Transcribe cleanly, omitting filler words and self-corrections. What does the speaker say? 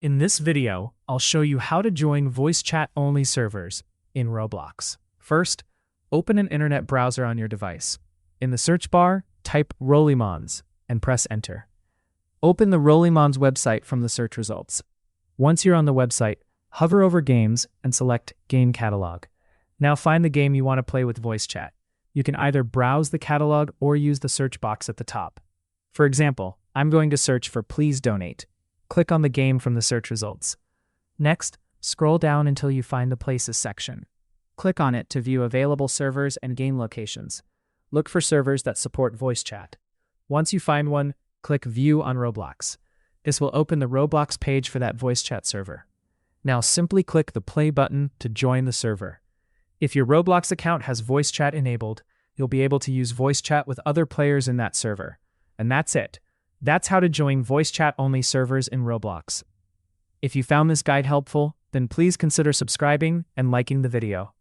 In this video, I'll show you how to join voice chat only servers in Roblox. First, open an internet browser on your device. In the search bar, type Rolimons and press enter. Open the Rolimons website from the search results. Once you're on the website, hover over Games and select Game Catalog. Now find the game you want to play with voice chat. You can either browse the catalog or use the search box at the top. For example, I'm going to search for Please Donate. Click on the game from the search results. Next, scroll down until you find the Places section. Click on it to view available servers and game locations. Look for servers that support voice chat. Once you find one, click View on Roblox. This will open the Roblox page for that voice chat server. Now simply click the play button to join the server. If your Roblox account has voice chat enabled, you'll be able to use voice chat with other players in that server. And that's it. That's how to join voice chat only servers in Roblox. If you found this guide helpful, then please consider subscribing and liking the video.